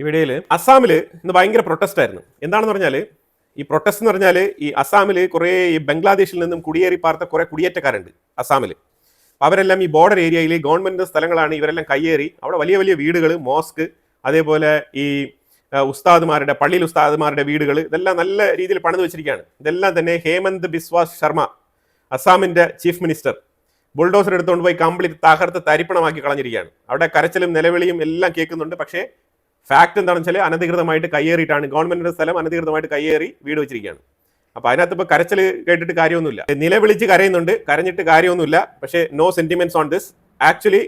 ഇവിടെയിൽ അസ്സാമിൽ ഇന്ന് ഭയങ്കര പ്രൊട്ടസ്റ്റ് ആയിരുന്നു. എന്താണെന്ന് പറഞ്ഞാൽ ഈ പ്രൊട്ടസ്റ്റ് എന്ന് പറഞ്ഞാൽ ഈ അസ്സാമിൽ കുറേ ഈ ബംഗ്ലാദേശിൽ നിന്നും കുടിയേറി പാർത്ത കുറേ കുടിയേറ്റക്കാരുണ്ട് അസ്സാമിൽ. അപ്പോൾ അവരെല്ലാം ഈ ബോർഡർ ഏരിയയിൽ ഗവൺമെൻറ് സ്ഥലങ്ങളാണ് ഇവരെല്ലാം കയ്യേറി അവിടെ വലിയ വലിയ വീടുകൾ, മോസ്ക്, അതേപോലെ ഈ ഉസ്താദുമാരുടെ പള്ളിയിൽ ഉസ്താദുമാരുടെ വീടുകൾ ഇതെല്ലാം നല്ല രീതിയിൽ പണിത് വെച്ചിരിക്കുകയാണ്. ഇതെല്ലാം തന്നെ ഹേമന്ത് ബിസ്വാ ശർമ്മ അസ്സാമിൻ്റെ ചീഫ് മിനിസ്റ്റർ ബുൾഡോസർ എടുത്തുകൊണ്ട് പോയി കംപ്ലീറ്റ് തകർത്ത് തരിപ്പണമാക്കി കളഞ്ഞിരിക്കുകയാണ്. അവിടെ കരച്ചിലും നിലവിളിയും എല്ലാം കേൾക്കുന്നുണ്ട്. പക്ഷേ ഫാക്ട് എന്താണെന്ന് വെച്ചാൽ അനധികൃതമായിട്ട് കയ്യേറിയിട്ടാണ്, ഗവൺമെന്റിന്റെ സ്ഥലം അനധികൃതമായിട്ട് കയ്യേറി വീട് വെച്ചിരിക്കുകയാണ്. അപ്പൊ അതിനകത്ത് ഇപ്പൊ കരച്ചിൽ കേട്ടിട്ട് കാര്യമൊന്നുമില്ല, നിലവിളിച്ച് കരയുന്നുണ്ട്, കരഞ്ഞിട്ട് കാര്യമൊന്നുമില്ല. പക്ഷേ no sentiments on this. Actually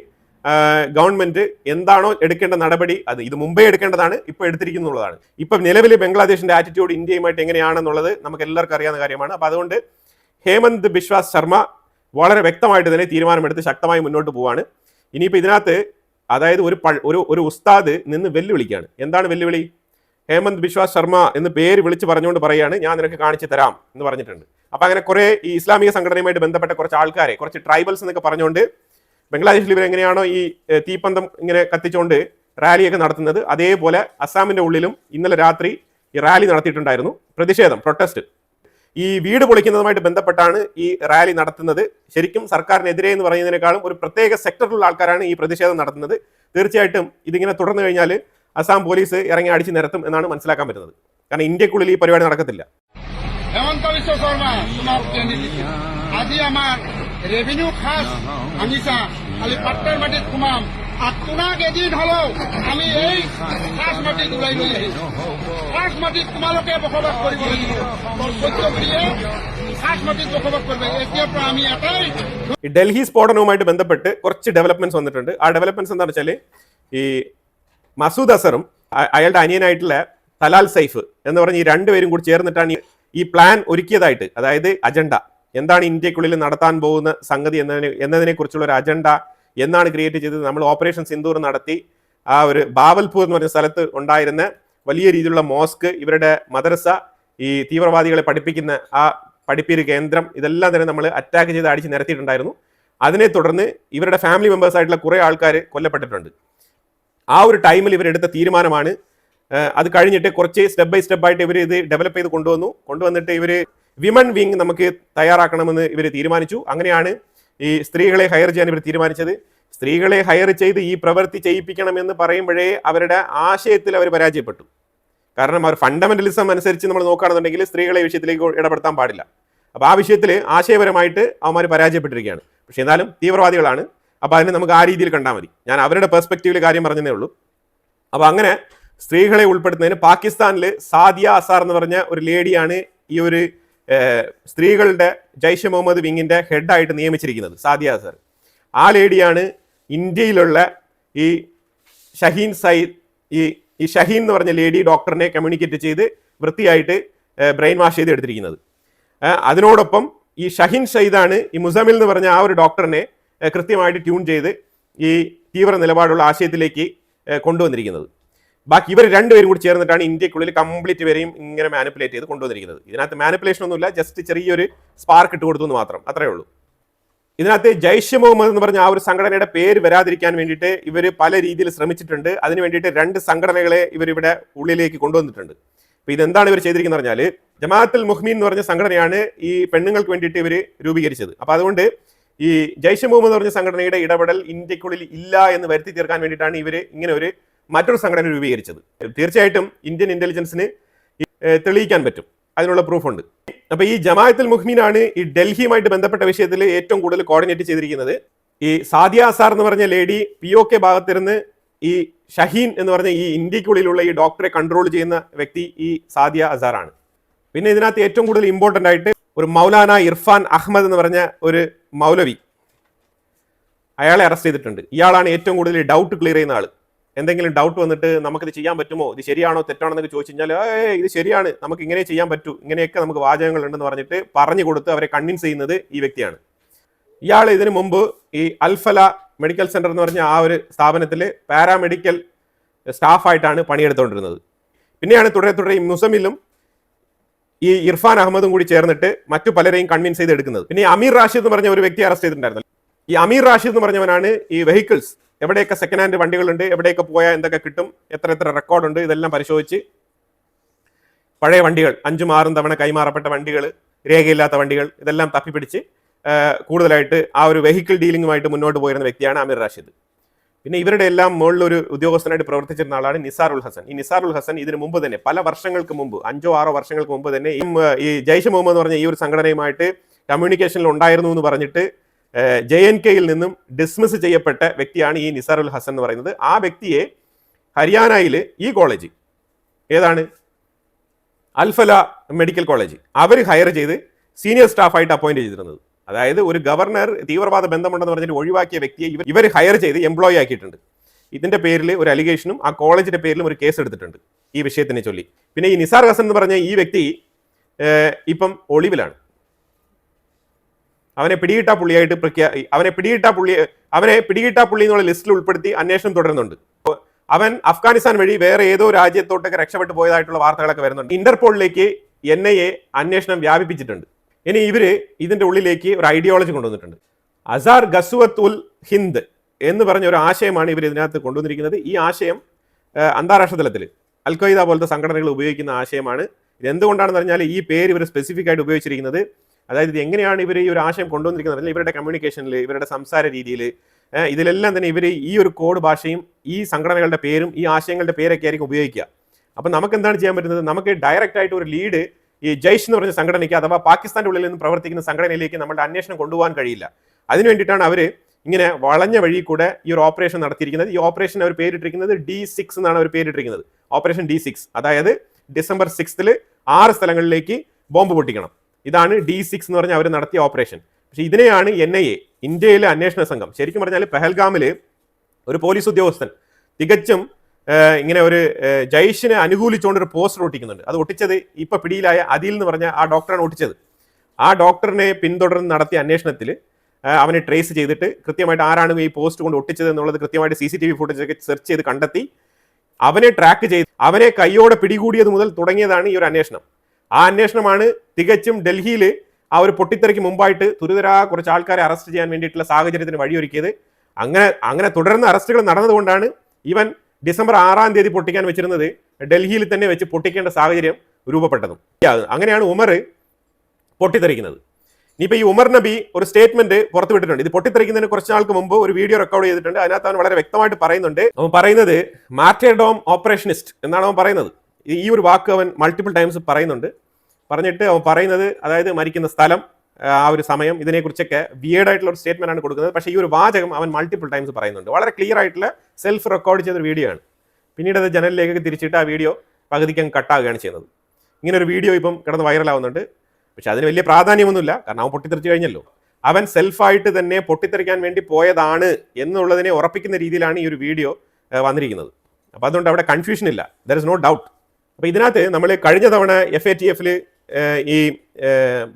government എന്താണോ എടുക്കേണ്ട നടപടി അത് ഇത് മുമ്പേ എടുക്കേണ്ടതാണ്, ഇപ്പൊ എടുത്തിരിക്കുന്നുള്ളതാണ്. ഇപ്പൊ നിലവിൽ ബംഗ്ലാദേശിന്റെ ആറ്റിറ്റ്യൂഡ് ഇന്ത്യയുമായിട്ട് എങ്ങനെയാണെന്നുള്ളത് നമുക്ക് എല്ലാവർക്കും അറിയാവുന്ന കാര്യമാണ്. അപ്പൊ അതുകൊണ്ട് ഹേമന്ത് ബിശ്വാ ശർമ്മ വളരെ വ്യക്തമായിട്ട് തന്നെ തീരുമാനമെടുത്ത് ശക്തമായി മുന്നോട്ട് പോവാണ്. ഇനിയിപ്പോൾ ഇതിനകത്ത് അതായത് ഒരു ഉസ്താദ് നിന്ന് വെല്ലുവിളിക്കുകയാണ്. എന്താണ് വെല്ലുവിളി? ഹേമന്ത് ബിശ്വാ ശർമ്മ എന്ന് പേര് വിളിച്ച് പറഞ്ഞുകൊണ്ട് പറയുകയാണ്, ഞാൻ നിനക്ക് കാണിച്ചു തരാം എന്ന് പറഞ്ഞിട്ടുണ്ട്. അപ്പം അങ്ങനെ കുറേ ഈ ഇസ്ലാമിക സംഘടനയുമായിട്ട് ബന്ധപ്പെട്ട കുറച്ച് ആൾക്കാരെ, കുറച്ച് ട്രൈബൽസ് എന്നൊക്കെ പറഞ്ഞുകൊണ്ട് ബംഗ്ലാദേശിൽ ഇവരെങ്ങനെയാണോ ഈ തീപ്പന്തം ഇങ്ങനെ കത്തിച്ചുകൊണ്ട് റാലിയൊക്കെ നടത്തുന്നത്, അതേപോലെ അസ്സാമിൻ്റെ ഉള്ളിലും ഇന്നലെ രാത്രി ഈ റാലി നടത്തിയിട്ടുണ്ടായിരുന്നു. പ്രതിഷേധം, പ്രൊട്ടസ്റ്റ്. ഈ വീട് പൊളിക്കുന്നതുമായിട്ട് ബന്ധപ്പെട്ടാണ് ഈ റാലി നടത്തുന്നത്. ശരിക്കും സർക്കാരിനെതിരെ എന്ന് പറയുന്നതിനേക്കാളും ഒരു പ്രത്യേക സെക്ടറിലുള്ള ആൾക്കാരാണ് ഈ പ്രതിഷേധം നടത്തുന്നത്. തീർച്ചയായിട്ടും ഇതിങ്ങനെ തുടർന്നു കഴിഞ്ഞാൽ അസാം പോലീസ് ഇറങ്ങി അടിച്ചു നിരത്തും എന്നാണ് മനസ്സിലാക്കാൻ പറ്റുന്നത്. കാരണം ഇന്ത്യക്കുള്ളിൽ ഈ പരിപാടി നടക്കത്തില്ല. রেভিনিউ খাস আনিছা খালি পাট্টার মাটিত সোমাম আর তোমাক এদিন হলেও আমি এই খাস মাটিত ওলাই লৈ আহিছো। খাস মাটিত তোমালোকে বসবাস কৰিব লাগিব, সহ্য কৰিয়ে খাস মাটিত বসবাস কৰিব। এতিয়াৰ পৰা আমি এটাই ഡൽഹി സ്ഫോടനവുമായിട്ട് ബന്ധപ്പെട്ട് കുറച്ച് ഡെവലപ്മെന്റ്സ് വന്നിട്ടുണ്ട്. ആ ഡെവലപ്മെന്റ്സ് എന്താണെന്ന് വെച്ചാൽ ഈ മസൂദ് അസറും അയാളുടെ അനിയനായിട്ടുള്ള തലാൽ സൈഫ് എന്ന് പറഞ്ഞ് ഈ രണ്ടുപേരും കൂടി ചേർന്നിട്ടാണ് ഈ പ്ലാൻ ഒരുക്കിയതായിട്ട്, അതായത് അജണ്ട എന്താണ് ഇന്ത്യക്കുള്ളിൽ നടത്താൻ പോകുന്ന സംഗതി എന്നതിനെ കുറിച്ചുള്ള ഒരു അജണ്ട എന്നാണ് ക്രിയേറ്റ് ചെയ്തത്. നമ്മൾ ഓപ്പറേഷൻ സിന്ദൂർ നടത്തി ആ ഒരു ബാവൽപൂർ എന്ന് പറഞ്ഞ സ്ഥലത്ത് ഉണ്ടായിരുന്ന വലിയ രീതിയിലുള്ള മോസ്ക്, ഇവരുടെ മദ്രസ, ഈ തീവ്രവാദികളെ പഠിപ്പിക്കുന്ന ആ പഠിപ്പീര് കേന്ദ്രം, ഇതെല്ലാം തന്നെ നമ്മൾ അറ്റാക്ക് ചെയ്ത് അടിച്ച് നിരത്തിയിട്ടുണ്ടായിരുന്നു. അതിനെ തുടർന്ന് ഇവരുടെ ഫാമിലി മെമ്പേഴ്സ് ആയിട്ടുള്ള കുറേ ആൾക്കാർ കൊല്ലപ്പെട്ടിട്ടുണ്ട്. ആ ഒരു ടൈമിൽ ഇവരെടുത്ത തീരുമാനമാണ്. അത് കഴിഞ്ഞിട്ട് കുറച്ച് സ്റ്റെപ്പ് ബൈ സ്റ്റെപ്പായിട്ട് ഇവർ ഇത് ഡെവലപ്പ് ചെയ്ത് കൊണ്ടുവന്നിട്ട് ഇവർ വിമൺ വിങ് നമുക്ക് തയ്യാറാക്കണമെന്ന് ഇവർ തീരുമാനിച്ചു. അങ്ങനെയാണ് ഈ സ്ത്രീകളെ ഹയർ ചെയ്യാൻ ഇവർ തീരുമാനിച്ചത്. സ്ത്രീകളെ ഹയർ ചെയ്ത് ഈ പ്രവൃത്തി ചെയ്യിപ്പിക്കണമെന്ന് പറയുമ്പോഴേ അവരുടെ ആശയത്തിൽ അവർ പരാജയപ്പെട്ടു. കാരണം അവർ ഫണ്ടമെന്റലിസം അനുസരിച്ച് നമ്മൾ നോക്കുകയാണെന്നുണ്ടെങ്കിൽ സ്ത്രീകളെ വിഷയത്തിലേക്ക് ഇടപെടുത്താൻ പാടില്ല. അപ്പോൾ ആ വിഷയത്തിൽ ആശയപരമായിട്ട് അവന്മാർ പരാജയപ്പെട്ടിരിക്കുകയാണ്. പക്ഷെ എന്നാലും തീവ്രവാദികളാണ്. അപ്പോൾ അതിനെ നമുക്ക് ആ രീതിയിൽ കണ്ടാൽ മതി. ഞാൻ അവരുടെ പെർസ്പെക്റ്റീവിൽ കാര്യം പറഞ്ഞതേ ഉള്ളൂ. അപ്പോൾ അങ്ങനെ സ്ത്രീകളെ ഉൾപ്പെടുത്തുന്നതിന് പാകിസ്ഥാനിൽ സാദിയ അസാർ എന്ന് പറഞ്ഞ ഒരു ലേഡിയാണ് ഈ ഒരു സ്ത്രീകളുടെ ജയ്ഷെ മുഹമ്മദ് വിങ്ങിന്റെ ഹെഡായിട്ട് നിയമിച്ചിരിക്കുന്നത്, സാദിയ അസാർ. ആ ലേഡിയാണ് ഇന്ത്യയിലുള്ള ഈ ഷഹീൻ സയ്യിദ്, ഈ ഷഹീൻ എന്ന് പറഞ്ഞ ലേഡി ഡോക്ടറിനെ കമ്മ്യൂണിക്കേറ്റ് ചെയ്ത് വൃത്തിയായിട്ട് ബ്രെയിൻ വാഷ് ചെയ്ത് എടുത്തിരിക്കുന്നത്. അതിനോടൊപ്പം ഈ ഷഹീൻ സയ്യിദാണ് ഈ മുസമിൽ എന്ന് പറഞ്ഞ ആ ഒരു ഡോക്ടറിനെ കൃത്യമായിട്ട് ട്യൂൺ ചെയ്ത് ഈ തീവ്ര നിലപാടുള്ള ആശയത്തിലേക്ക് കൊണ്ടുവന്നിരിക്കുന്നത്. ബാക്കി ഇവർ രണ്ടുപേരും കൂടി ചേർന്നിട്ടാണ് ഇന്ത്യക്കുള്ളിൽ കംപ്ലീറ്റ് വരെയും ഇങ്ങനെ മാനിപ്പുലേറ്റ് ചെയ്ത് കൊണ്ടുവന്നിരിക്കുന്നത്. ഇതിനകത്ത് മാനിപ്പുലേഷൻ ഒന്നുമില്ല, ജസ്റ്റ് ചെറിയൊരു സ്പാർക്ക് ഇട്ട് കൊടുത്തു എന്ന് മാത്രം, അത്രേ ഉള്ളൂ. ഇതിനകത്ത് ജയ്ഷെ മുഹമ്മദ് എന്ന് പറഞ്ഞ ആ ഒരു സംഘടനയുടെ പേര് വരാതിരിക്കാൻ വേണ്ടിയിട്ട് ഇവർ പല രീതിയിൽ ശ്രമിച്ചിട്ടുണ്ട്. അതിന് വേണ്ടിയിട്ട് 2 സംഘടനകളെ ഇവരിവിടെ ഉള്ളിലേക്ക് കൊണ്ടുവന്നിട്ടുണ്ട്. അപ്പോൾ ഇതെന്താണ് ഇവർ ചെയ്തിരിക്കുന്നത് പറഞ്ഞാൽ, ജമാഅത്തുൽ മുഹ്മിൻ എന്ന് പറഞ്ഞ സംഘടനയാണ് ഈ പെണ്ണുങ്ങൾക്ക് വേണ്ടിയിട്ട് ഇവർ രൂപീകരിച്ചത്. അപ്പോൾ അതുകൊണ്ട് ഈ ജയ്ഷെ മുഹമ്മദ് എന്ന് പറഞ്ഞ സംഘടനയുടെ ഇടപെടൽ ഇന്ത്യക്കുള്ളിൽ ഇല്ല എന്ന് വരുത്തി തീർക്കാൻ വേണ്ടിയിട്ടാണ് ഇവർ ഇങ്ങനെ ഒരു മറ്റൊരു സംഘടന രൂപീകരിച്ചത്. തീർച്ചയായിട്ടും ഇന്ത്യൻ ഇന്റലിജൻസിന് തെളിയിക്കാൻ പറ്റും, അതിനുള്ള പ്രൂഫുണ്ട്. അപ്പോൾ ഈ ജമാഅത്തുൽ മുഹ്മിനാണ് ഈ ഡൽഹിയുമായിട്ട് ബന്ധപ്പെട്ട വിഷയത്തിൽ ഏറ്റവും കൂടുതൽ കോർഡിനേറ്റ് ചെയ്തിരിക്കുന്നത്. ഈ സാദിയ അസാർ എന്ന് പറഞ്ഞ ലേഡി POK ഭാഗത്തിരുന്ന് ഈ ഷഹീൻ എന്ന് പറഞ്ഞ ഈ ഇന്ത്യക്കുള്ളിലുള്ള ഈ ഡോക്ടറെ കൺട്രോൾ ചെയ്യുന്ന വ്യക്തി ഈ സാദിയ അസാറാണ്. പിന്നെ ഇതിനകത്ത് ഏറ്റവും കൂടുതൽ ഇമ്പോർട്ടൻ്റ് ആയിട്ട് ഒരു മൗലാന ഇർഫാൻ അഹമ്മദ് എന്ന് പറഞ്ഞ ഒരു മൗലവി, അയാളെ അറസ്റ്റ് ചെയ്തിട്ടുണ്ട്. ഇയാളാണ് ഏറ്റവും കൂടുതൽ ഡൗട്ട് ക്ലിയർ ചെയ്യുന്ന ആൾ. എന്തെങ്കിലും ഡൗട്ട് വന്നിട്ട് നമുക്കിത് ചെയ്യാൻ പറ്റുമോ, ഇത് ശരിയാണോ തെറ്റാണോ എന്നൊക്കെ ചോദിച്ചു കഴിഞ്ഞാൽ ഇത് ശരിയാണ്, നമുക്ക് ഇങ്ങനെ ചെയ്യാൻ പറ്റൂ, ഇങ്ങനെയൊക്കെ നമുക്ക് വാചകങ്ങൾ ഉണ്ടെന്ന് പറഞ്ഞിട്ട് പറഞ്ഞു കൊടുത്ത് അവരെ കൺവിൻസ് ചെയ്യുന്നത് ഈ വ്യക്തിയാണ്. ഇയാൾ ഇതിനു മുമ്പ് ഈ അൽഫല മെഡിക്കൽ സെന്റർ എന്ന് പറഞ്ഞ ആ ഒരു സ്ഥാപനത്തിൽ പാരാമെഡിക്കൽ സ്റ്റാഫായിട്ടാണ് പണിയെടുത്തുകൊണ്ടിരുന്നത്. പിന്നെയാണ് തുടരെ ഈ മുസമിലും ഈ ഇർഫാൻ അഹമ്മദും കൂടി ചേർന്നിട്ട് മറ്റു പലരെയും കൺവിൻസ് ചെയ്ത് എടുക്കുന്നത്. പിന്നെ അമീർ റാഷിദ് എന്ന് പറഞ്ഞ ഒരു വ്യക്തി അറസ്റ്റ് ചെയ്തിട്ടുണ്ടായിരുന്നു. ഈ അമീർ റാഷിദ് എന്ന് പറഞ്ഞവനാണ് ഈ വെഹിക്കിൾസ് എവിടെയൊക്കെ സെക്കൻഡ് ഹാൻഡ് വണ്ടികളുണ്ട്, എവിടെയൊക്കെ പോയാൽ എന്തൊക്കെ കിട്ടും, എത്ര റെക്കോർഡുണ്ട്, ഇതെല്ലാം പരിശോധിച്ച് പഴയ വണ്ടികൾ 5-6 തവണ കൈമാറപ്പെട്ട വണ്ടികൾ, രേഖയില്ലാത്ത വണ്ടികൾ, ഇതെല്ലാം തപ്പിപ്പിടിച്ച് കൂടുതലായിട്ട് ആ ഒരു വെഹിക്കിൾ ഡീലിംഗുമായിട്ട് മുന്നോട്ട് പോയിരുന്ന വ്യക്തിയാണ് ആമിർ റാഷിദ്. പിന്നെ ഇവരുടെ എല്ലാം മുകളിലൊരു ഉദ്യോഗസ്ഥനായിട്ട് പ്രവർത്തിച്ചിരുന്ന ആളാണ് നിസാറുൽ ഹസൻ. ഈ നിസാറുൽ ഹസൻ ഇതിനു മുമ്പ് തന്നെ പല വർഷങ്ങൾക്ക് മുമ്പ് 5-6 വർഷങ്ങൾക്ക് മുമ്പ് തന്നെ ഈ ജയ്ഷെ മുഹമ്മദ് എന്ന് പറഞ്ഞ ഈ ഒരു സംഘടനയുമായിട്ട് കമ്മ്യൂണിക്കേഷനിൽ ഉണ്ടായിരുന്നു എന്ന് പറഞ്ഞിട്ട് JNKയിൽ നിന്നും ഡിസ്മിസ് ചെയ്യപ്പെട്ട വ്യക്തിയാണ് ഈ നിസാറുൽ ഹസൻ എന്ന് പറയുന്നത്. ആ വ്യക്തിയെ ഹരിയാനയിൽ ഈ കോളേജ് ഏതാണ് അൽഫല മെഡിക്കൽ കോളേജ് അവർ ഹയർ ചെയ്ത് സീനിയർ സ്റ്റാഫായിട്ട് അപ്പോയിന്റ് ചെയ്തിരുന്നത്. അതായത് ഒരു ഗവർണർ തീവ്രവാദ ബന്ധമുണ്ടെന്ന് പറഞ്ഞിട്ട് ഒഴിവാക്കിയ വ്യക്തിയെ ഇവർ ഹയർ ചെയ്ത് എംപ്ലോയി ആക്കിയിട്ടുണ്ട്. ഇതിന്റെ പേരിൽ ഒരു അലിഗേഷനും ആ കോളേജിന്റെ പേരിലും ഒരു കേസ് എടുത്തിട്ടുണ്ട് ഈ വിഷയത്തിനെ ചൊല്ലി. പിന്നെ ഈ നിസാർ ഹസൻ എന്ന് പറഞ്ഞ ഈ വ്യക്തി ഇപ്പം ഒളിവിലാണ്. അവനെ പിടികിട്ടാ പുള്ളിയായിട്ട് അവനെ പിടികിട്ടാ പുള്ളി എന്നുള്ള ലിസ്റ്റിൽ ഉൾപ്പെടുത്തി അന്വേഷണം തുടരുന്നുണ്ട്. അവൻ അഫ്ഗാനിസ്ഥാൻ വഴി വേറെ ഏതോ രാജ്യത്തോട്ടൊക്കെ രക്ഷപ്പെട്ടു പോയതായിട്ടുള്ള വാർത്തകളൊക്കെ വരുന്നുണ്ട്. ഇന്റർപോളിലേക്ക് NIA അന്വേഷണം വ്യാപിപ്പിച്ചിട്ടുണ്ട്. ഇനി ഇവര് ഇതിന്റെ ഉള്ളിലേക്ക് ഒരു ഐഡിയോളജി കൊണ്ടുവന്നിട്ടുണ്ട്. അസാർ ഗസ്വത്ത് ഉൽ ഹിന്ദ് എന്ന് പറഞ്ഞ ഒരു ആശയമാണ് ഇവർ ഇതിനകത്ത് കൊണ്ടുവന്നിരിക്കുന്നത്. ഈ ആശയം അന്താരാഷ്ട്ര തലത്തിൽ അൽ ഖ്വയ്ദ പോലത്തെ സംഘടനകൾ ഉപയോഗിക്കുന്ന ആശയമാണ്. ഇത് എന്തുകൊണ്ടാണെന്ന് പറഞ്ഞാൽ ഈ പേര് ഇവർ സ്പെസിഫിക് ആയിട്ട് ഉപയോഗിച്ചിരിക്കുന്നത്. അതായത് ഇത് എങ്ങനെയാണ് ഇവർ ഈ ഒരു ആശയം കൊണ്ടുവന്നിരിക്കുന്നത്, ഇവരുടെ കമ്മ്യൂണിക്കേഷനിൽ, ഇവരുടെ സംസാര രീതിയിൽ, ഇതിലെല്ലാം തന്നെ ഇവർ ഈ ഒരു കോഡ് ഭാഷയും ഈ സംഘടനകളുടെ പേരും ഈ ആശയങ്ങളുടെ പേരൊക്കെ ആയിരിക്കും ഉപയോഗിക്കുക. അപ്പം നമുക്ക് എന്താണ് ചെയ്യാൻ പറ്റുന്നത്? നമുക്ക് ഡയറക്റ്റ് ആയിട്ട് ഒരു ലീഡ് ഈ ജയ്ഷ് എന്ന് പറഞ്ഞ സംഘടനയ്ക്ക് അഥവാ പാകിസ്ഥാന്റെ ഉള്ളിൽ നിന്ന് പ്രവർത്തിക്കുന്ന സംഘടനയിലേക്ക് നമ്മുടെ അന്വേഷണം കൊണ്ടുപോകാൻ കഴിയില്ല. അതിനു വേണ്ടിയിട്ടാണ് അവർ ഇങ്ങനെ വളഞ്ഞ വഴി കൂടെ ഈ ഒരു ഓപ്പറേഷൻ നടത്തിയിരിക്കുന്നത്. ഈ ഓപ്പറേഷൻ അവർ പേരിട്ടിരിക്കുന്നത് D6 എന്നാണ് അവർ പേരിട്ടിരിക്കുന്നത്. ഓപ്പറേഷൻ D6, അതായത് ഡിസംബർ 6 6 സ്ഥലങ്ങളിലേക്ക് ബോംബ് പൊട്ടിക്കണം. ഇതാണ് D6 എന്ന് പറഞ്ഞാൽ അവർ നടത്തിയ ഓപ്പറേഷൻ. പക്ഷേ ഇതിനെയാണ് NIA, ഇന്ത്യയിലെ അന്വേഷണ സംഘം, ശരിക്കും പറഞ്ഞാൽ പെഹൽഗാമിൽ ഒരു പോലീസ് ഉദ്യോഗസ്ഥൻ തികച്ചും ഇങ്ങനെ ഒരു ജയ്ഷിനെ അനുകൂലിച്ചുകൊണ്ട് ഒരു പോസ്റ്റർ ഒട്ടിക്കുന്നുണ്ട്. അത് ഒട്ടിച്ചത് ഇപ്പൊ പിടിയിലായ അദിൽ എന്ന് പറഞ്ഞ ആ ഡോക്ടറാണ് ഒട്ടിച്ചത്. ആ ഡോക്ടറിനെ പിന്തുടർന്ന് നടത്തിയ അന്വേഷണത്തിൽ അവനെ ട്രേസ് ചെയ്തിട്ട് കൃത്യമായിട്ട് ആരാണ് ഈ പോസ്റ്റ് കൊണ്ട് ഒട്ടിച്ചത് എന്നുള്ളത് കൃത്യമായിട്ട് CCTV ഫുട്ടേജ് ഒക്കെ സെർച്ച് ചെയ്ത് കണ്ടെത്തി അവനെ ട്രാക്ക് ചെയ്ത് അവനെ കൈയോടെ പിടികൂടിയത് മുതൽ തുടങ്ങിയതാണ് ഈ ഒരു അന്വേഷണം. ആ അന്വേഷണമാണ് തികച്ചും ഡൽഹിയിൽ ആ ഒരു പൊട്ടിത്തെറിക്ക് മുമ്പായിട്ട് തുരിതരാ കുറച്ച് ആൾക്കാരെ അറസ്റ്റ് ചെയ്യാൻ വേണ്ടിയിട്ടുള്ള സാഹചര്യത്തിന് വഴിയൊരുക്കിയത്. അങ്ങനെ തുടർന്ന് അറസ്റ്റുകൾ നടന്നതുകൊണ്ടാണ് ഇവൻ ഡിസംബർ 6-ാം തീയതി പൊട്ടിക്കാൻ വെച്ചിരുന്നത് ഡൽഹിയിൽ തന്നെ വെച്ച് പൊട്ടിക്കേണ്ട സാഹചര്യം രൂപപ്പെട്ടതും. അങ്ങനെയാണ് ഉമർ പൊട്ടിത്തെറിക്കുന്നത്. ഇനിയിപ്പോൾ ഈ ഉമർ നബി ഒരു സ്റ്റേറ്റ്മെന്റ് പുറത്തുവിട്ടിട്ടുണ്ട്. ഇത് പൊട്ടിത്തെറിക്കുന്നതിന് കുറച്ച് നാൾക്ക് മുമ്പ് ഒരു വീഡിയോ റെക്കോർഡ് ചെയ്തിട്ടുണ്ട്. അതിനകത്ത് അവൻ വളരെ വ്യക്തമായിട്ട് പറയുന്നുണ്ട്. അവൻ പറയുന്നത് മാർട്ടിയർഡോം ഓപ്പറേഷനിസ്റ്റ് എന്നാണ് അവൻ പറയുന്നത്. ഈ ഒരു വാക്ക് അവൻ മൾട്ടിപ്പിൾ ടൈംസ് പറയുന്നുണ്ട്. പറഞ്ഞിട്ട് അവൻ പറയുന്നത്, അതായത് മരിക്കുന്ന സ്ഥലം, ആ ഒരു സമയം, ഇതിനെക്കുറിച്ചൊക്കെ വിയേർഡ് ആയിട്ടുള്ള ഒരു സ്റ്റേറ്റ്മെന്റ് ആണ് കൊടുക്കുന്നത്. പക്ഷേ ഈ ഒരു വാചകം അവൻ മൾട്ടിപ്പിൾ ടൈംസ് പറയുന്നുണ്ട്. വളരെ ക്ലിയർ ആയിട്ടുള്ള സെൽഫ് റെക്കോർഡ് ചെയ്തൊരു വീഡിയോ ആണ്. പിന്നീട് അത് ജനലിലേക്ക് തിരിച്ചിട്ട് ആ വീഡിയോ പകുതിക്കങ്ങ് കട്ടാകുകയാണ് ചെയ്യുന്നത്. ഇങ്ങനെ ഒരു വീഡിയോ ഇപ്പം കിടന്ന് വൈറലാവുന്നുണ്ട്. പക്ഷെ അതിന് വലിയ പ്രാധാന്യമൊന്നുമില്ല, കാരണം അവൻ പൊട്ടിത്തെറിച്ച് കഴിഞ്ഞല്ലോ. അവൻ സെൽഫായിട്ട് തന്നെ പൊട്ടിത്തെറിക്കാൻ വേണ്ടി പോയതാണ് എന്നുള്ളതിനെ ഉറപ്പിക്കുന്ന രീതിയിലാണ് ഈ ഒരു വീഡിയോ വന്നിരിക്കുന്നത്. അപ്പോൾ അതുകൊണ്ട് അവിടെ കൺഫ്യൂഷൻ ഇല്ല, ദർ ഇസ് നോ ഡൗട്ട്. അപ്പോൾ ഇതിനകത്ത് നമ്മൾ കഴിഞ്ഞ തവണ FATF ഈ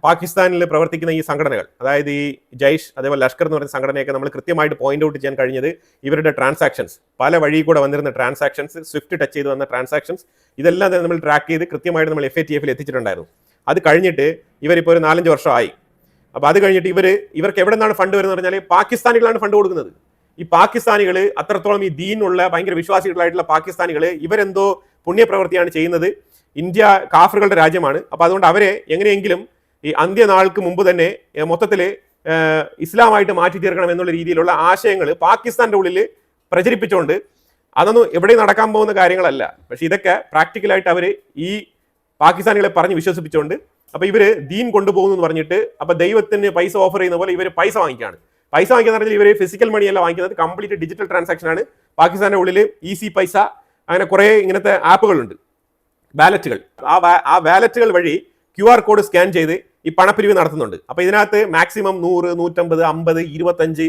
പാകിസ്ഥാനിൽ പ്രവർത്തിക്കുന്ന ഈ സംഘടനകൾ, അതായത് ഈ ജയ്ഷ് അതേപോലെ ലഷ്കർ എന്ന് പറയുന്ന സംഘടനയൊക്കെ നമ്മൾ കൃത്യമായിട്ട് പോയിന്റ് ഔട്ട് ചെയ്യാൻ കഴിഞ്ഞത് ഇവരുടെ ട്രാൻസാക്ഷൻസ്, പല വഴി കൂടെ വന്നിരുന്ന ട്രാൻസാക്ഷൻസ്, സ്വിഫ്റ്റ് ടച്ച് ചെയ്ത് വന്ന ട്രാൻസാക്ഷൻസ്, ഇതെല്ലാം തന്നെ നമ്മൾ ട്രാക്ക് ചെയ്ത് കൃത്യമായിട്ട് നമ്മൾ FATF എത്തിച്ചിട്ടുണ്ടായിരുന്നു. അത് കഴിഞ്ഞിട്ട് ഇവരിപ്പോൾ ഒരു 4-5 വർഷമായി. അപ്പോൾ അത് കഴിഞ്ഞിട്ട് ഇവർക്ക് എവിടെ നിന്നാണ് ഫണ്ട് വരുന്നത് പറഞ്ഞാൽ പാകിസ്ഥാനികളാണ് ഫണ്ട് കൊടുക്കുന്നത്. ഈ പാകിസ്ഥാനികൾ അത്രത്തോളം ഈ ദീനുള്ള ഭയങ്കര വിശ്വാസികളായിട്ടുള്ള പാകിസ്ഥാനികൾ ഇവരെന്തോ പുണ്യപ്രവൃത്തിയാണ് ചെയ്യുന്നത്. ഇന്ത്യ കാഫറുകളുടെ രാജ്യമാണ്. അപ്പോൾ അതുകൊണ്ട് അവരെ എങ്ങനെയെങ്കിലും ഈ അന്ത്യനാൾക്ക് മുമ്പ് തന്നെ മൊത്തത്തിൽ ഇസ്ലാമായിട്ട് മാറ്റി തീർക്കണം എന്നുള്ള രീതിയിലുള്ള ആശയങ്ങൾ പാകിസ്ഥാന്റെ ഉള്ളിൽ പ്രചരിപ്പിച്ചുകൊണ്ട്, അതൊന്നും എവിടെ നടക്കാൻ പോകുന്ന കാര്യങ്ങളല്ല. പക്ഷെ ഇതൊക്കെ പ്രാക്ടിക്കലായിട്ട് അവർ ഈ പാകിസ്ഥാനികളെ പറഞ്ഞ് വിശ്വസിപ്പിച്ചുകൊണ്ട്, അപ്പോൾ ഇവര് ദീൻ കൊണ്ടുപോകുന്നു എന്ന് പറഞ്ഞിട്ട്, അപ്പോൾ ദൈവത്തിന് പൈസ ഓഫർ ചെയ്യുന്ന പോലെ ഇവർ പൈസ വാങ്ങിക്കുകയാണ്. പൈസ വാങ്ങിക്കുന്ന പറഞ്ഞാൽ ഇവർ ഫിസിക്കൽ മണിയല്ല വാങ്ങിക്കുന്നത്, കംപ്ലീറ്റ് ഡിജിറ്റൽ ട്രാൻസാക്ഷൻ ആണ്. പാകിസ്ഥാന്റെ ഉള്ളിൽ ഈസി പൈസ, അങ്ങനെ കുറേ ഇങ്ങനത്തെ ആപ്പുകളുണ്ട്, വാലറ്റുകൾ. ആ വാലറ്റുകൾ വഴി QR കോഡ് സ്കാൻ ചെയ്ത് ഈ പണപ്പിരിവ് നടത്തുന്നുണ്ട്. അപ്പോൾ ഇതിനകത്ത് മാക്സിമം 100, 150, 50, 25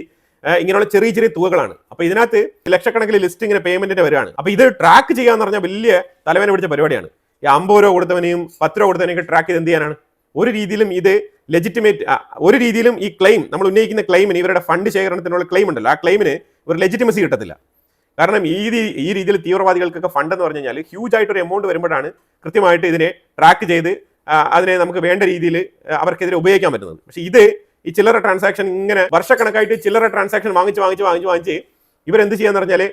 ഇങ്ങനെയുള്ള ചെറിയ ചെറിയ തുകകളാണ്. അപ്പോൾ ഇതിനകത്ത് ലക്ഷക്കണക്കിന് ലിസ്റ്റ് ഇങ്ങനെ പേയ്മെന്റിന്റെ വരികയാണ്. അപ്പോൾ ഇത് ട്രാക്ക് ചെയ്യാന്ന് പറഞ്ഞാൽ വലിയ തലവേന പിടിച്ച പരിപാടിയാണ്. ഈ 50 രൂപ കൊടുത്തവനെയും 10 രൂപ കൊടുത്തവനെയൊക്കെ ട്രാക്ക് ചെയ്ത് എന്ത് ചെയ്യാനാണ്? ഒരു രീതിയിലും ഇത് ലെജിറ്റിമേറ്റ്, ഒരു രീതിയിലും ഈ ക്ലെയിം, നമ്മൾ ഉന്നയിക്കുന്ന ക്ലെയിമിന്, ഇവരുടെ ഫണ്ട് ശേഖരണത്തിനുള്ള ക്ലെയിം ഉണ്ടല്ലോ, ആ ക്ലെയിമിന് ഒരു ലെജിറ്റിമസി കിട്ടത്തില്ല. കാരണം ഈ രീതിയിൽ തീവ്രവാദികൾക്കൊക്കെ ഫണ്ട് എന്ന് പറഞ്ഞു കഴിഞ്ഞാൽ ഹ്യൂജ് ആയിട്ടൊരു എമൗണ്ട് വരുമ്പോഴാണ് കൃത്യമായിട്ട് ഇതിനെ ട്രാക്ക് ചെയ്ത് അതിനെ നമുക്ക് വേണ്ട രീതിയിൽ അവർക്കെതിരെ ഉപയോഗിക്കാൻ പറ്റുന്നത്. പക്ഷേ ഇത് ഈ ചില്ലറ ട്രാൻസാക്ഷൻ, ഇങ്ങനെ വർഷക്കണക്കായിട്ട് ചില്ലറ ട്രാൻസാക്ഷൻ വാങ്ങിച്ച് ഇവരെന്ത് ചെയ്യാന്ന് പറഞ്ഞാൽ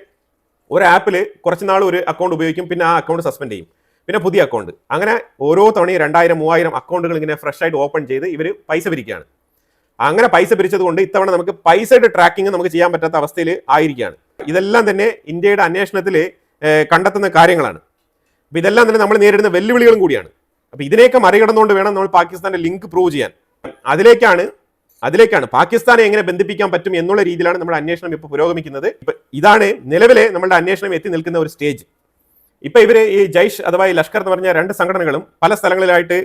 ഒരു ആപ്പിൽ കുറച്ച് നാൾ ഒരു അക്കൗണ്ട് ഉപയോഗിക്കും, പിന്നെ ആ അക്കൗണ്ട് സസ്പെൻഡ് ചെയ്യും, പിന്നെ പുതിയ അക്കൗണ്ട്, അങ്ങനെ ഓരോ തവണയും 2000-3000 അക്കൗണ്ടുകൾ ഇങ്ങനെ ഫ്രഷ് ആയിട്ട് ഓപ്പൺ ചെയ്ത് ഇവർ പൈസ പിരിക്കുകയാണ്. അങ്ങനെ പൈസ പിരിച്ചത് കൊണ്ട് ഇത്തവണ നമുക്ക് പൈസയുടെ ട്രാക്കിംഗ് നമുക്ക് ചെയ്യാൻ പറ്റാത്ത അവസ്ഥയിൽ ആയിരിക്കുകയാണ്. ഇതെല്ലാം തന്നെ ഇന്ത്യയുടെ അന്വേഷണത്തിൽ കണ്ടെത്തുന്ന കാര്യങ്ങളാണ്. അപ്പോൾ ഇതെല്ലാം തന്നെ നമ്മൾ നേരിടുന്ന വെല്ലുവിളികളും കൂടിയാണ്. അപ്പോൾ ഇതിനെയൊക്കെ മറികടന്നുകൊണ്ട് വേണം നമ്മൾ പാകിസ്ഥാന്റെ ലിങ്ക് പ്രൂവ് ചെയ്യാൻ. അതിലേക്കാണ് പാകിസ്ഥാനെ എങ്ങനെ ബന്ധിപ്പിക്കാൻ പറ്റും എന്നുള്ള രീതിയിലാണ് നമ്മുടെ അന്വേഷണം ഇപ്പോൾ പുരോഗമിക്കുന്നത്. ഇതാണ് നിലവിലെ നമ്മുടെ അന്വേഷണം എത്തി നിൽക്കുന്ന ഒരു സ്റ്റേജ്. ഇപ്പൊ ഇവര് ഈ ജയ്ഷ് അഥവാ ഈ ലഷ്കർ എന്ന് പറഞ്ഞ രണ്ട് സംഘടനകളും പല സ്ഥലങ്ങളിലായിട്ട്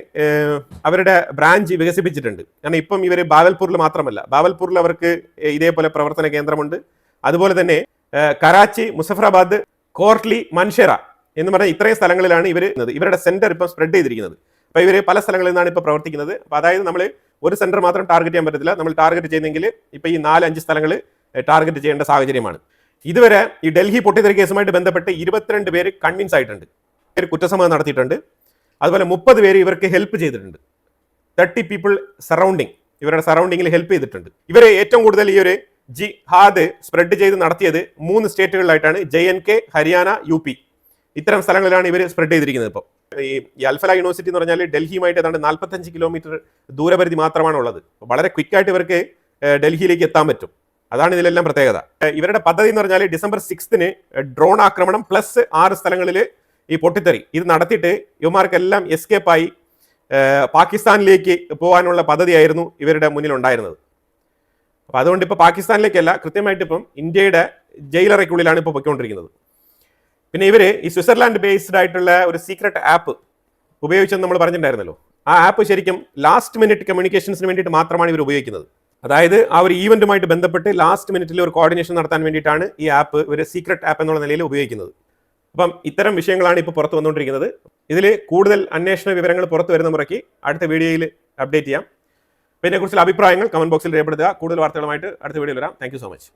അവരുടെ ബ്രാഞ്ച് വികസിപ്പിച്ചിട്ടുണ്ട്. കാരണം ഇപ്പം ഇവര് ബാവൽപൂരിൽ മാത്രമല്ല, ബാവൽപൂരിൽ അവർക്ക് ഇതേപോലെ പ്രവർത്തന കേന്ദ്രമുണ്ട്. അതുപോലെ തന്നെ കറാച്ചി, മുസഫറാബാദ്, കോർട്ട്ലി, മൻഷേറ എന്ന് പറഞ്ഞ ഇത്രയും സ്ഥലങ്ങളിലാണ് ഇവരുടെ സെന്റർ ഇപ്പം സ്പ്രെഡ് ചെയ്തിരിക്കുന്നത്. അപ്പൊ ഇവര് പല സ്ഥലങ്ങളിൽ നിന്നാണ് ഇപ്പൊ പ്രവർത്തിക്കുന്നത്. അപ്പൊ അതായത് നമ്മൾ ഒരു സെന്റർ മാത്രം ടാർഗറ്റ് ചെയ്യാൻ പറ്റത്തില്ല. നമ്മൾ ടാർഗറ്റ് ചെയ്യുന്നെങ്കിൽ ഇപ്പൊ ഈ 4-5 സ്ഥലങ്ങൾ ടാർഗറ്റ് ചെയ്യേണ്ട സാഹചര്യമാണ്. ഇതുവരെ ഈ ഡൽഹി പൊട്ടിത്തെറി കേസുമായിട്ട് ബന്ധപ്പെട്ട് 22 പേര് കൺവിൻസ് ആയിട്ടുണ്ട്, കുറ്റസമ്മതം നടത്തിയിട്ടുണ്ട്. അതുപോലെ 30 പേര് ഇവർക്ക് ഹെൽപ്പ് ചെയ്തിട്ടുണ്ട്. 30 പീപ്പിൾ ഇവരുടെ സറൗണ്ടിങ്ങിൽ ഹെൽപ്പ് ചെയ്തിട്ടുണ്ട്. ഇവരെ ഏറ്റവും കൂടുതൽ ഈ ഒരു ജിഹാദ് സ്പ്രെഡ് ചെയ്ത് നടത്തിയത് 3 സ്റ്റേറ്റുകളിലായിട്ടാണ്. JNK, ഹരിയാന, UP ഇത്തരം സ്ഥലങ്ങളിലാണ് ഇവർ സ്പ്രെഡ് ചെയ്തിരിക്കുന്നത്. ഇപ്പോൾ ഈ അൽഫല യൂണിവേഴ്സിറ്റി എന്ന് പറഞ്ഞാൽ ഡൽഹിയുമായിട്ട് ഏതാണ്ട് 45 കിലോമീറ്റർ ദൂരപരിധി മാത്രമാണ് ഉള്ളത്. വളരെ ക്വിക്കായിട്ട് ഇവർക്ക് ഡൽഹിയിലേക്ക് എത്താൻ പറ്റും. അതാണ് ഇതിലെല്ലാം പ്രത്യേകത. ഇവരുടെ പദ്ധതി എന്ന് പറഞ്ഞാൽ ഡിസംബർ 6 ഡ്രോൺ ആക്രമണം പ്ലസ് 6 സ്ഥലങ്ങളിൽ ഈ പൊട്ടിത്തെറി ഇത് നടത്തിയിട്ട് ഇവന്മാർക്കെല്ലാം എസ്കേപ്പായി പാകിസ്ഥാനിലേക്ക് പോകാനുള്ള പദ്ധതിയായിരുന്നു ഇവരുടെ മുന്നിൽ ഉണ്ടായിരുന്നത്. അപ്പം അതുകൊണ്ട് ഇപ്പോൾ പാകിസ്ഥാനിലേക്കല്ല, കൃത്യമായിട്ട് ഇപ്പം ഇന്ത്യയുടെ ജയിലറയ്ക്കുള്ളിലാണ് ഇപ്പോൾ പൊയ്ക്കൊണ്ടിരിക്കുന്നത്. പിന്നെ ഇവർ ഈ സ്വിറ്റ്സർലാൻഡ് ബേസ്ഡ് ആയിട്ടുള്ള ഒരു സീക്രട്ട് ആപ്പ് ഉപയോഗിച്ചെന്ന് നമ്മൾ പറഞ്ഞിട്ടുണ്ടായിരുന്നല്ലോ. ആ ആപ്പ് ശരിക്കും ലാസ്റ്റ് മിനിറ്റ് കമ്മ്യൂണിക്കേഷൻസിന് വേണ്ടിയിട്ട് മാത്രമാണ് ഇവർ ഉപയോഗിക്കുന്നത്. അതായത് ആ ഒരു ഈവന്റുമായിട്ട് ബന്ധപ്പെട്ട് ലാസ്റ്റ് മിനിറ്റിൽ ഒരു കോർഡിനേഷൻ നടത്താൻ വേണ്ടിയിട്ടാണ് ഈ ആപ്പ് ഒരു സീക്രട്ട് ആപ്പ് എന്നുള്ള നിലയിൽ ഉപയോഗിക്കുന്നത്. അപ്പം ഇത്തരം വിഷയങ്ങളാണ് ഇപ്പോൾ പുറത്തു വന്നുകൊണ്ടിരിക്കുന്നത്. ഇതിൽ കൂടുതൽ അന്വേഷണ വിവരങ്ങൾ പുറത്തു വരുന്ന മുറയ്ക്ക് അടുത്ത വീഡിയോയിൽ അപ്ഡേറ്റ് ചെയ്യാം. ഇതിനെക്കുറിച്ചുള്ള അഭിപ്രായങ്ങൾ കമന്റ് ബോക്സിൽ രേഖപ്പെടുത്തുക. കൂടുതൽ വാർത്തകളുമായിട്ട് അടുത്ത വീഡിയോയിൽ വരാം. Thank you so much.